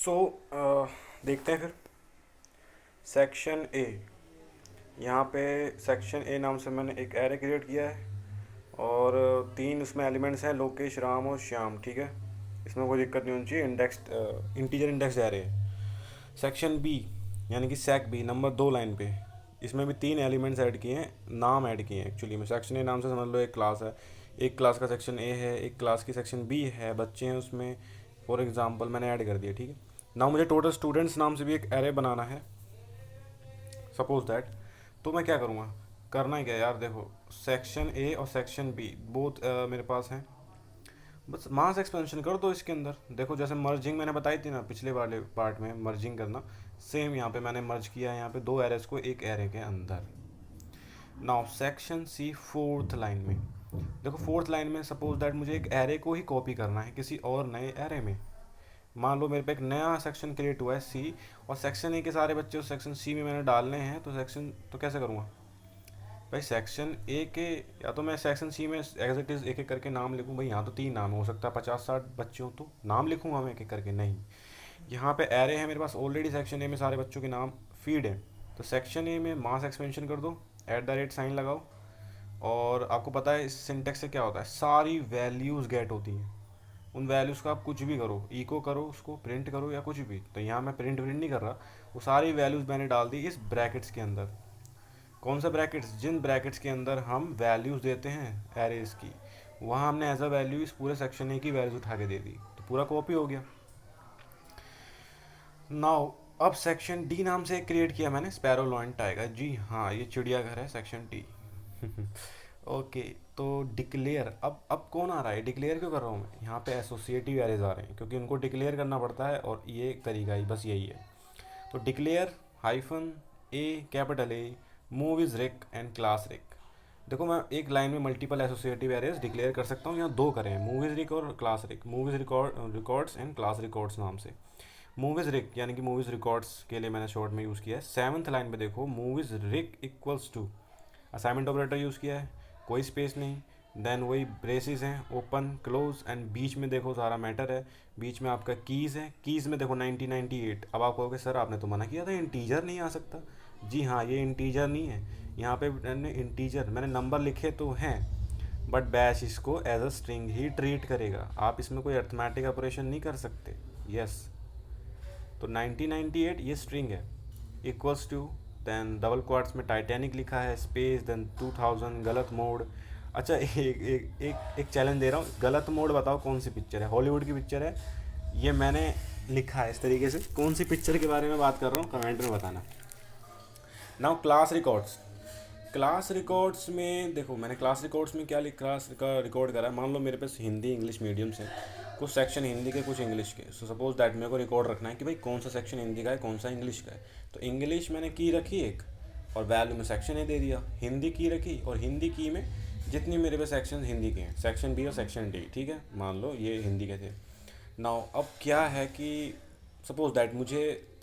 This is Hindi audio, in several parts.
सो देखते हैं फिर सेक्शन ए। यहाँ पे सेक्शन ए नाम से मैंने एक एरे क्रिएट किया है और तीन उसमें एलिमेंट्स हैं, लोकेश, राम और श्याम। ठीक है, इसमें कोई दिक्कत नहीं होनी चाहिए। इंटीजर इंडेक्स एरे है। सेक्शन बी यानी कि सेक बी नंबर 2 लाइन पे, इसमें भी तीन एलिमेंट्स ऐड किए हैं, नाम ऐड किए हैं। एक्चुअली में सेक्शन ए नाम से समझ लो एक क्लास है, एक क्लास का सेक्शन ए है, एक क्लास की सेक्शन बी है, बच्चे हैं उसमें। फॉर एग्जांपल मैंने ऐड कर दिया। ठीक है, नाउ मुझे टोटल स्टूडेंट्स नाम से भी एक एरे बनाना है, सपोज दैट। तो मैं क्या करूँगा, करना ही क्या यार, देखो सेक्शन ए और सेक्शन बी बोथ मेरे पास हैं। बस मास एक्सपेंशन कर दो इसके अंदर। देखो जैसे मर्जिंग मैंने बताई थी ना पिछले वाले पार्ट में, मर्जिंग करना, सेम यहाँ पे मैंने मर्ज किया है यहाँ पे दो एरेस को एक एरे के अंदर। Now section C fourth line में, देखो फोर्थ लाइन में सपोज दैट मुझे एक एरे को ही कॉपी करना है किसी और नए एरे में। मान लो मेरे पे एक नया सेक्शन क्रिएट हुआ है सी, और सेक्शन ए के सारे बच्चे उस सेक्शन सी में मैंने डालने हैं। तो कैसे करूँगा भाई, सेक्शन ए के, या तो मैं सेक्शन सी में एज इट इज़ एक एक करके नाम लिखूँ। भाई यहाँ तो तीन नाम हो सकता है, 50-60 बच्चे हो तो नाम लिखूँगा मैं एक एक करके, नहीं। यहाँ पे एरे है मेरे पास ऑलरेडी, सेक्शन ए में सारे बच्चों के नाम फीड है। तो सेक्शन ए में मास एक्सपेंशन कर दो, @ लगाओ, और आपको पता है इस सिंटेक्स से क्या होता है, सारी वैल्यूज़ गेट होती हैं। उन वैल्यूज़ का आप कुछ भी करो, इको करो, उसको प्रिंट करो या कुछ भी। तो यहाँ मैं प्रिंट नहीं कर रहा, वो सारी वैल्यूज़ मैंने डाल दी इस ब्रैकेट्स के अंदर। कौन सा ब्रैकेट्स, जिन ब्रैकेट्स के अंदर हम वैल्यूज़ देते हैं एरेज की, वहाँ हमने एज अ वैल्यू इस पूरे सेक्शन ए की वैल्यूज उठा के दे दी, तो पूरा कॉपी हो गया। नाउ अब सेक्शन डी नाम से एक क्रिएट किया मैंने, स्पैरो लॉयन टाइगर। जी हाँ, ये चिड़ियाघर है सेक्शन डी। ओके, तो डिक्लेयर, अब कौन आ रहा है, डिक्लेयर क्यों कर रहा हूँ मैं, यहाँ पे एसोसिएटिव एरेज आ रहे हैं क्योंकि उनको डिक्लेयर करना पड़ता है, और ये एक तरीका ही बस यही है। तो declare hyphen A capital A move is रिक एंड क्लास रिक। देखो मैं एक लाइन में मल्टीपल एसोसिएटिव एरेज डिक्लेयर कर सकता हूँ, यहाँ दो करें, मूव इज रिक और class Rick. Move is records and class records नाम से। मूव इज रिक यानी कि मूव इज रिकॉर्ड्स के लिए मैंने शॉर्ट में यूज़ किया है। 7th लाइन पे देखो, move is Rick equals to, assignment operator use किया है, कोई स्पेस नहीं, देन वही ब्रेसिस हैं, ओपन क्लोज, एंड बीच में देखो सारा मैटर है, बीच में आपका कीज़ है। कीज़ में देखो 1998। अब आप कहोगे सर आपने तो मना किया था इंटीजर नहीं आ सकता। जी हाँ, ये इंटीजर नहीं है, यहाँ पे मैंने इंटीजर, मैंने नंबर लिखे तो हैं, बट बैश इसको एज अ स्ट्रिंग ही ट्रीट करेगा। आप इसमें कोई अर्थमेटिक ऑपरेशन नहीं कर सकते। यस, तो 1998 ये स्ट्रिंग है, equals to, then double quotes में टाइटैनिक लिखा है, स्पेस, देन 2000, गलत मोड। अच्छा, एक चैलेंज दे रहा हूँ, गलत मोड बताओ कौन सी पिक्चर है, हॉलीवुड की पिक्चर है, ये मैंने लिखा है इस तरीके से। कौन सी पिक्चर के बारे में बात कर रहा हूँ कमेंट में बताना। Now class records, class records में देखो मैंने क्लास रिकॉर्ड्स में क्या लिख, क्लास का रिकॉर्ड करा है। मान लो मेरे पास हिंदी इंग्लिश मीडियम्स हैं, कुछ सेक्शन हिंदी के कुछ इंग्लिश के। सो सपोज दैट मेरे को रिकॉर्ड रखना है कि भाई कौन सा सेक्शन हिंदी का है, कौन सा इंग्लिश का है। तो इंग्लिश मैंने की रखी एक, और वैल्यू में सेक्शन ए दे दिया। हिंदी की रखी, और हिंदी की में जितनी मेरे पास सेक्शन हिंदी के हैं, सेक्शन बी और सेक्शन डी। ठीक है, मान लो ये हिंदी के थे। नाउ अब क्या है कि सपोज दैट मुझे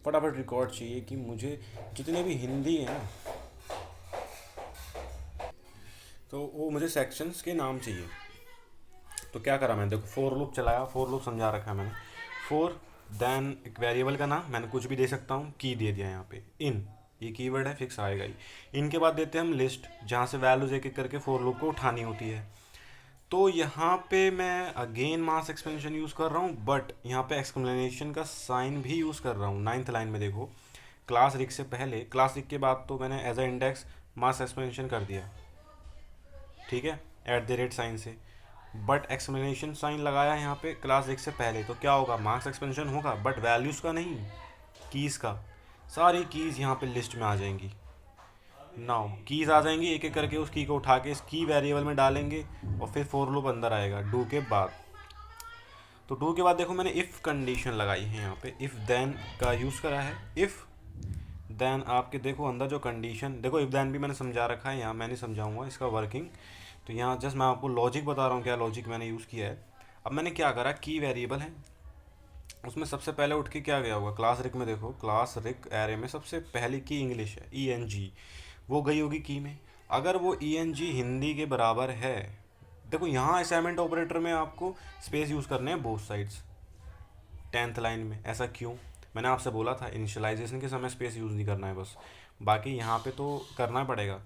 फटाफट रिकॉर्ड चाहिए कि मुझे जितने भी हिंदी हैं ना, तो वो मुझे सेक्शंस के नाम चाहिए। तो क्या करा मैंने, देखो फोर लूप चलाया, फोर लूप समझा रखा है मैंने। फोर, देन एक वेरिएबल का नाम मैंने कुछ भी दे सकता हूँ, की दे दिया यहाँ पे, इन, ये कीवर्ड है, फिक्स आएगा ही। इनके बाद देते हैं हम लिस्ट, जहाँ से वैल्यूज एक एक करके फोर लूप को उठानी होती है। तो यहाँ पे मैं अगेन मास एक्सपेंशन यूज़ कर रहा हूँ, बट यहाँ पे एक्सक्लेमेशन का साइन भी यूज़ कर रहा हूँ। 9th लाइन में देखो, क्लास रिक से पहले, क्लास रिक के बाद तो मैंने as a index mass expansion कर दिया, ठीक है, @ साइन से, बट एक्सप्लेनेशन साइन लगाया यहाँ पे क्लास एक से पहले। तो क्या होगा, मार्क्स एक्सपेंशन होगा, बट वैल्यूज़ का नहीं, कीज़ का। सारी कीज़ यहाँ पे लिस्ट में आ जाएंगी। नाउ कीज़ आ जाएंगी, एक एक करके उस की को उठा के इस की वेरिएबल में डालेंगे, और फिर फोर लूप अंदर आएगा डू के बाद। तो डू के बाद देखो मैंने इफ़ कंडीशन लगाई है यहाँ पे, इफ़ देन का यूज़ करा है। इफ़ देन आपके देखो अंदर जो कंडीशन, देखो इफ़ देन भी मैंने समझा रखा है, यहाँ मैं नहीं समझाऊंगा इसका वर्किंग। तो यहाँ जस्ट मैं आपको लॉजिक बता रहा हूँ, क्या लॉजिक मैंने यूज़ किया है। अब मैंने क्या करा, की वेरिएबल है, उसमें सबसे पहले उठ के क्या गया होगा, क्लास रिक में देखो, क्लास रिक एरे में सबसे पहली की इंग्लिश है, ENG, वो गई होगी की में। अगर वो ENG हिंदी के बराबर है, देखो यहाँ असाइनमेंट ऑपरेटर में आपको स्पेस यूज़ करने हैं बोथ साइड्स। 10th लाइन में, ऐसा क्यों? मैंने आपसे बोला था इनिशियलाइजेशन के समय स्पेस यूज़ नहीं करना है बस, बाकी यहाँ पे तो करना पड़ेगा,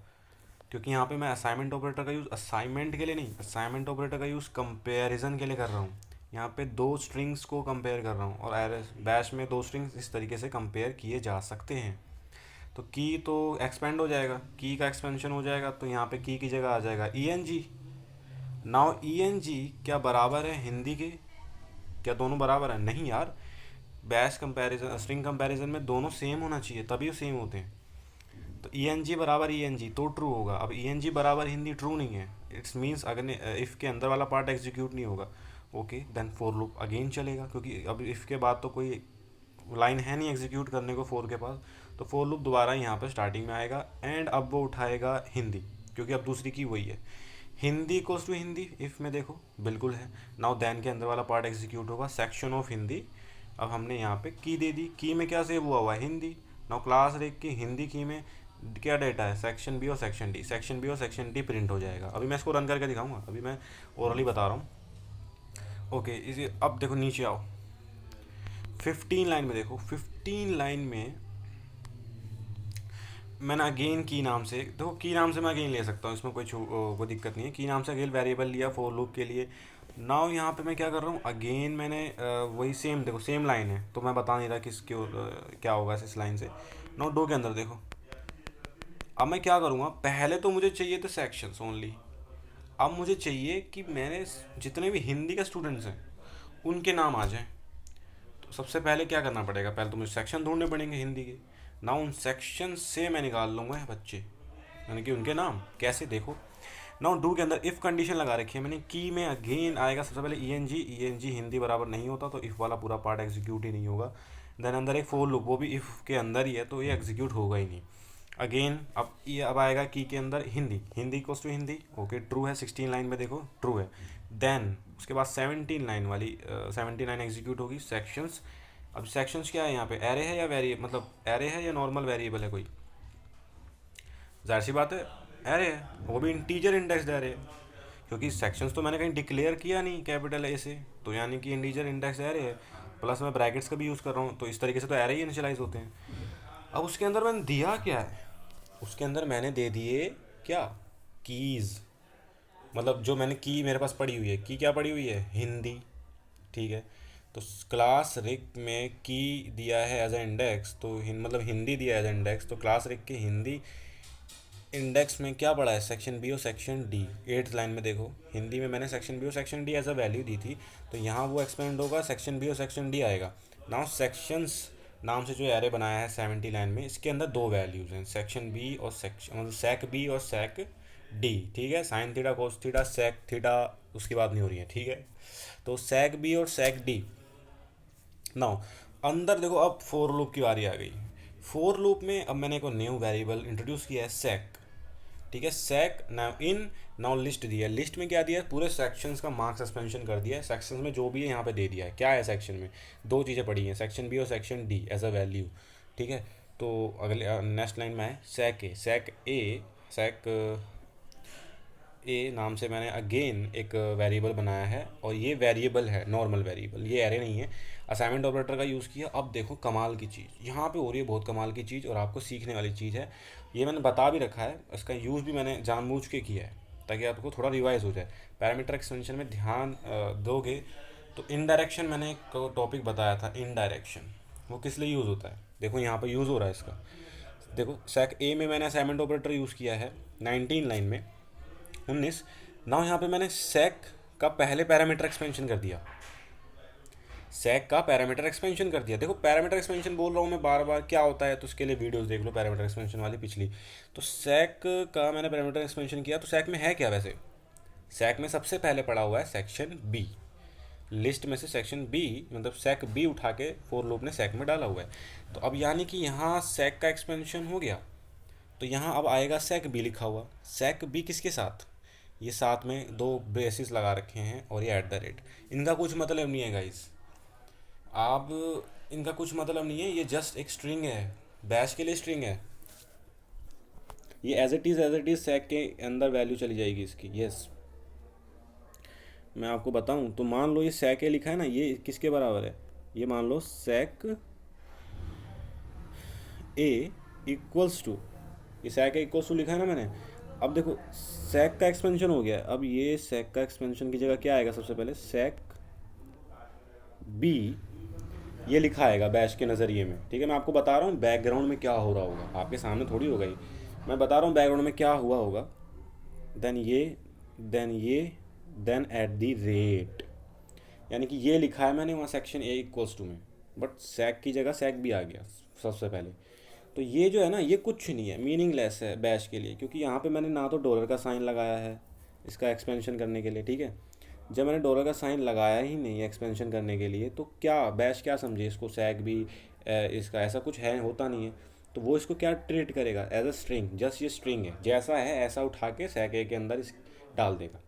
क्योंकि यहाँ पे मैं असाइनमेंट ऑपरेटर का यूज़ असाइनमेंट के लिए नहीं, असाइनमेंट ऑपरेटर का यूज़ कंपैरिजन के लिए कर रहा हूँ। यहाँ पे दो स्ट्रिंग्स को कंपेयर कर रहा हूँ, और एरर बैश में दो स्ट्रिंग्स इस तरीके से कंपेयर किए जा सकते हैं। तो की तो एक्सपेंड हो जाएगा, की का एक्सपेंशन हो जाएगा, तो यहाँ पे की जगह आ जाएगा E N G. Now E N G क्या बराबर है हिंदी के? क्या दोनों बराबर है? नहीं यार, बैश कंपैरिजन स्ट्रिंग कंपैरिजन में दोनों सेम होना चाहिए, तभी वो सेम होते हैं। तो ई एन जी बराबर ई एन जी तो ट्रू होगा। अब ई एन जी बराबर हिंदी ट्रू नहीं है, इट्स मीन्स अगर इफ़ के अंदर वाला पार्ट एग्जीक्यूट नहीं होगा, okay then for loop again चलेगा, क्योंकि अब इफ़ के बाद तो कोई लाइन है नहीं एग्जीक्यूट करने को फोर के पास, तो फोर लूप दोबारा यहाँ पर स्टार्टिंग में आएगा, एंड अब वो उठाएगा हिंदी, क्योंकि अब दूसरी की वही है। Hindi equals to Hindi if में देखो बिल्कुल है। नाउ देन के अंदर वाला पार्ट एग्जीक्यूट होगा, सेक्शन ऑफ हिंदी। अब हमने यहाँ पे की दे दी, की में क्या सेव हुआ है? हिंदी। नाउ क्लास रेक की हिंदी की में क्या डेटा है? सेक्शन बी और सेक्शन डी, सेक्शन बी और सेक्शन डी प्रिंट हो जाएगा। अभी मैं इसको रन करके दिखाऊंगा, अभी मैं ओरली बता रहा हूँ। ओके, इसे अब देखो नीचे आओ, 15 लाइन में देखो, 15 लाइन में मैंने अगेन की नाम से, देखो की नाम से मैं अगेन ले सकता हूँ, इसमें कोई दिक्कत नहीं है। की नाम से अगेन वेरिएबल लिया फोर लूप के लिए। नाउ यहाँ पे मैं क्या कर रहा हूँ, अगेन मैंने वही सेम, देखो सेम लाइन है तो मैं बता नहीं रहा किसके क्या होगा इस लाइन से। नाउ डो के अंदर देखो, अब मैं क्या करूँगा, पहले तो मुझे चाहिए थे सेक्शंस ओनली, अब मुझे चाहिए कि मैंने जितने भी हिंदी के स्टूडेंट्स हैं उनके नाम आ जाएं। तो सबसे पहले क्या करना पड़ेगा, पहले तो मुझे सेक्शन ढूंढने पड़ेंगे हिंदी के। ना उन सेक्शन से मैं निकाल लूँगा बच्चे, यानी कि उनके नाम। कैसे? देखो, ना डू के अंदर इफ़ कंडीशन लगा रखी है मैंने, की में अगेन आएगा सबसे पहले ई एन जी हिंदी बराबर नहीं होता तो इफ़ वाला पूरा पार्ट एग्जीक्यूट ही नहीं होगा। देन अंदर एक फोर लूप, वो भी इफ़ के अंदर ही है तो ये एग्जीक्यूट होगा ही नहीं। अगेन अब आएगा की के अंदर Hindi, Hindi equals to Hindi, okay true है। 16 लाइन में देखो ट्रू है। देन उसके बाद 17 लाइन वाली 17 लाइन एग्जीक्यूट होगी, सेक्शंस। अब सेक्शंस क्या है यहाँ पे, एरे है या वेरिएबल, मतलब एरे है या नॉर्मल वेरिएबल है कोई? जाहिर सी बात है एरे है, वो भी इंटीजर इंडेक्स एरे है, क्योंकि सेक्शंस तो मैंने कहीं डिक्लेयर किया नहीं कैपिटल ए से, तो यानी कि इंटीजर इंडेक्स एरे है। प्लस मैं ब्रैकेट्स का भी यूज़ कर रहा हूँ, तो इस तरीके से तो एरे ही इनिशियलाइज होते हैं। अब उसके अंदर मैंने दिया क्या है, उसके अंदर मैंने दे दिए क्या, कीज़। मतलब जो मैंने की मेरे पास पड़ी हुई है, की क्या पड़ी हुई है? हिंदी, ठीक है। तो क्लास रिक में की दिया है एज ए इंडेक्स, तो मतलब हिंदी दिया है एज ए इंडेक्स, तो क्लास रिक के हिंदी इंडेक्स में क्या पड़ा है? सेक्शन बी और सेक्शन डी। 8th लाइन में देखो, हिंदी में मैंने सेक्शन बी और section D as a value दी थी, तो यहाँ वो एक्सपेंड होगा, सेक्शन बी और सेक्शन डी आएगा। नाउ सेक्शंस नाम से जो एरे बनाया है 70 लाइन में, इसके अंदर दो वैल्यूज़ हैं, सेक्शन बी और सेक्शन, मतलब सेक बी और सेक डी, ठीक है। Sine theta cos theta sec theta उसकी बात नहीं हो रही है, ठीक है। तो सेक बी और सेक डी। नाउ अंदर देखो, अब फोर लूप की बारी आ गई। फोर लूप में अब मैंने एक न्यू वेरिएबल इंट्रोड्यूस किया है सेक, ठीक है। सेक नाउ इन, नाउ लिस्ट दिया है, लिस्ट में क्या दिया है? पूरे सेक्शंस का मार्क्स सस्पेंशन कर दिया है, सेक्शंस में जो भी है यहाँ पे दे दिया है। क्या है सेक्शन में? दो चीज़ें पड़ी हैं, सेक्शन बी और section D as a value, ठीक है। तो अगले नेक्स्ट लाइन में है सेक ए, सेक ए नाम से मैंने अगेन एक वेरिएबल बनाया है, और ये वेरिएबल है, नॉर्मल वेरिएबल, ये एरे नहीं है। असाइनमेंट ऑपरेटर का यूज़ किया। अब देखो कमाल की चीज़ यहाँ पे हो रही है, बहुत कमाल की चीज़, और आपको सीखने वाली चीज़ है। ये मैंने बता भी रखा है, इसका यूज़ भी मैंने जानबूझ के किया है ताकि आपको थोड़ा रिवाइज हो जाए। पैरामीटर एक्सटेंशन में ध्यान दोगे तो इनडायरेक्शन, मैंने एक टॉपिक बताया था इनडायरेक्शन, वो किस लिए यूज़ होता है। देखो यहाँ पर यूज़ हो रहा है इसका। देखो सेक ए में मैंने असाइनमेंट ऑपरेटर यूज़ किया है 19 लाइन में, 19। नाउ यहाँ पे मैंने सेक का पहले पैरामीटर एक्सपेंशन कर दिया, सेक का पैरामीटर एक्सपेंशन कर दिया। देखो पैरामीटर एक्सपेंशन बोल रहा हूँ मैं बार बार, क्या होता है तो उसके लिए वीडियोस देख लो पैरामीटर एक्सपेंशन वाली पिछली। तो सेक का मैंने पैरामीटर एक्सपेंशन किया, तो सेक में है क्या वैसे? सेक में सबसे पहले पड़ा हुआ है सेक्शन बी, लिस्ट में से सेक्शन बी, मतलब सेक बी उठा के फोर लूप ने सेक में डाला हुआ है। तो अब यानी कि यहाँ सेक का एक्सपेंशन हो गया, तो यहाँ अब आएगा सेक बी लिखा हुआ। सेक बी किसके साथ? ये साथ में दो ब्रेसेस लगा रखे हैं और ये एट द रेट, इनका कुछ मतलब नहीं है गाइस, आप इनका कुछ मतलब नहीं है, ये जस्ट एक स्ट्रिंग है, बैश के लिए स्ट्रिंग है। ये एज इट इज़ सेक के अंदर वैल्यू चली जाएगी इसकी। यस, मैं आपको बताऊं तो मान लो ये सेक ए लिखा है ना, ये किसके बराबर है? ये मान लो sec a इक्वल्स टू, ये sec a इक्वल्स टू लिखा है ना मैंने। अब देखो sec का एक्सपेंशन हो गया, अब ये sec का एक्सपेंशन की जगह क्या आएगा, सबसे पहले sec b ये लिखा आएगा बैश के नज़रिए में। ठीक है, मैं आपको बता रहा हूँ बैकग्राउंड में क्या हो रहा होगा, आपके सामने थोड़ी होगा ही, मैं बता रहा हूँ बैकग्राउंड में क्या हुआ होगा। देन ये देन एट दी रेट, यानी कि ये लिखा है मैंने वहाँ सेक्शन ए इक्वल्स टू में, बट sec की जगह sec भी आ गया सबसे पहले। तो ये जो है ना, ये कुछ नहीं है, मीनिंगलेस है बैश के लिए, क्योंकि यहाँ पे मैंने ना तो डॉलर का साइन लगाया है इसका एक्सपेंशन करने के लिए। ठीक है, जब मैंने डॉलर का साइन लगाया ही नहीं एक्सपेंशन करने के लिए, तो क्या बैश क्या समझे इसको, sec भी इसका ऐसा कुछ है, होता नहीं है। तो वो इसको क्या ट्रीट करेगा, एज अ स्ट्रिंग, जस्ट ये स्ट्रिंग है, जैसा है ऐसा उठा के sec a के अंदर इस डाल देगा।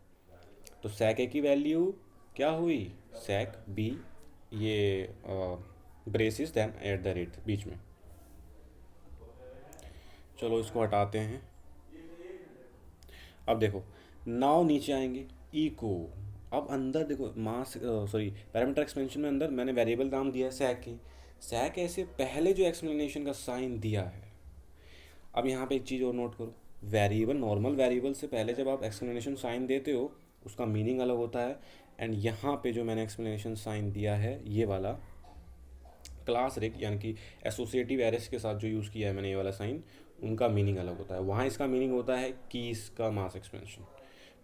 तो sec a की वैल्यू क्या हुई, sec b, ये braces then at the rate बीच में। चलो इसको हटाते हैं। अब देखो नाउ नीचे आएंगे इको, अब अंदर देखो मास सॉरी पैरामीटर एक्सपेंशन में अंदर मैंने वेरिएबल नाम दिया है sec a। sec a से पहले जो एक्सप्लेनेशन का साइन दिया है, अब यहाँ पे एक चीज़ और नोट करो, वेरिएबल, नॉर्मल वेरिएबल से पहले जब आप एक्सप्लेनेशन साइन देते हो उसका मीनिंग अलग होता है, एंड यहाँ पे जो मैंने एक्सप्लेनेशन साइन दिया है ये वाला क्लास रिक यानी कि एसोसिएटिव एरेस के साथ जो यूज़ किया है मैंने ये वाला साइन, उनका मीनिंग अलग होता है। वहाँ इसका मीनिंग होता है कीज का मास एक्सपेंशन।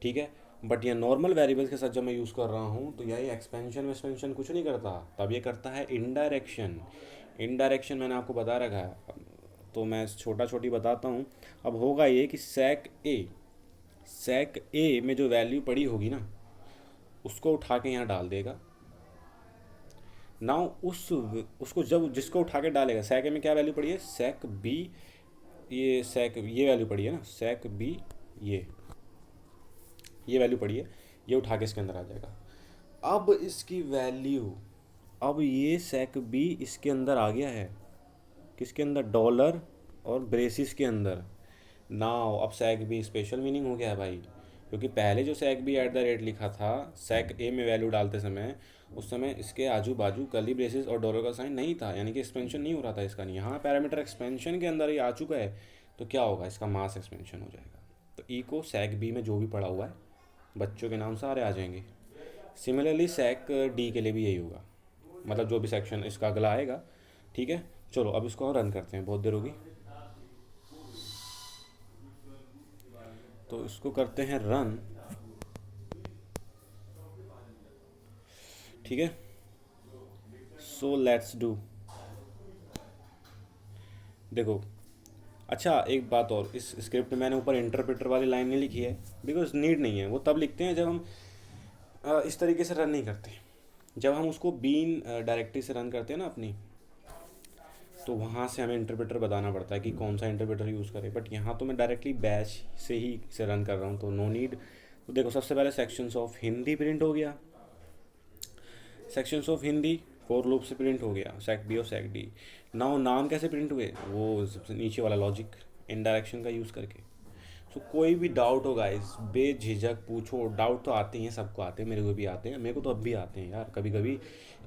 ठीक है, बट ये नॉर्मल वेरिएबल्स के साथ जब मैं यूज़ कर रहा हूँ तो यही एक्सपेंशन वेक्सपेंशन कुछ नहीं करता, तब ये करता है इनडायरेक्शन। इनडायरेक्शन मैंने आपको बता रखा है, तो मैं छोटा छोटी बताता हूँ। अब होगा ये कि sec a में जो वैल्यू पड़ी होगी ना उसको उठा के यहाँ डाल देगा। नाउ उसको जब जिसको उठा के डालेगा, sec a में क्या वैल्यू पड़ी है, sec b, ये वैल्यू पड़ी है ना, sec b ये वैल्यू पड़ी है, ये उठा के इसके अंदर आ जाएगा। अब इसकी वैल्यू, अब ये sec b इसके अंदर आ गया है, किसके अंदर, डॉलर और ब्रेसिस के अंदर। नाउ अब sec b स्पेशल मीनिंग हो गया है भाई, क्योंकि पहले जो sec b eight the rate लिखा था sec a में वैल्यू डालते समय, उस समय इसके आजू बाजू कर्ली ब्रेसिस और डॉलर का साइन नहीं था, यानी कि एक्सपेंशन नहीं हो रहा था इसका। नहीं, यहाँ पैरामीटर एक्सपेंशन के अंदर ये आ चुका है, तो क्या होगा, इसका मास एक्सपेंशन हो जाएगा। तो ई को sec b में जो भी पड़ा हुआ है बच्चों के नाम सारे आ जाएंगे। सिमिलरली sec d के लिए भी यही होगा, मतलब जो भी सेक्शन इसका अगला आएगा। ठीक है, चलो अब इसको रन करते हैं, बहुत देर होगी, तो इसको करते हैं रन। ठीक है, सो लेट्स डू। देखो अच्छा एक बात और, इस स्क्रिप्ट में मैंने ऊपर इंटरप्रेटर वाली लाइन नहीं लिखी है, बिकॉज नीड नहीं है, वो तब लिखते हैं जब हम इस तरीके से रन नहीं करते। जब हम उसको बीन डायरेक्टरी से रन करते हैं ना अपनी, तो वहाँ से हमें इंटरप्रेटर बताना पड़ता है कि कौन सा इंटरप्रेटर यूज़ करें, बट यहाँ तो मैं डायरेक्टली बैच से ही इसे रन कर रहा हूँ, तो नो नीड। तो देखो सबसे पहले सेक्शंस ऑफ हिंदी प्रिंट हो गया, sections of Hindi for loop से प्रिंट हो गया, sec b और sec d। नाउ नाम कैसे प्रिंट हुए, वो सबसे नीचे वाला लॉजिक इनडायरेक्शन का यूज़ करके। सो कोई भी डाउट हो गाइस बेझिझक पूछो, डाउट तो आते हैं, सबको आते हैं, मेरे को भी आते हैं, मेरे को तो अब भी आते हैं यार, कभी कभी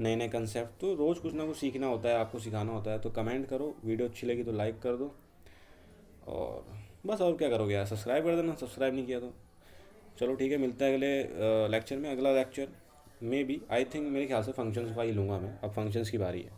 नए नए कंसेप्ट, तो रोज़ कुछ ना कुछ सीखना होता है, आपको सिखाना होता है। तो कमेंट करो, वीडियो अच्छी लगी तो लाइक कर दो, और बस और क्या करोगे यार, सब्सक्राइब कर देना, सब्सक्राइब नहीं किया तो। चलो ठीक है, मिलता है अगले लेक्चर में। अगला लेक्चर में भी आई थिंक मेरे ख्याल से फंक्शंस का ही लूँगा मैं, अब फंक्शंस की बारी है।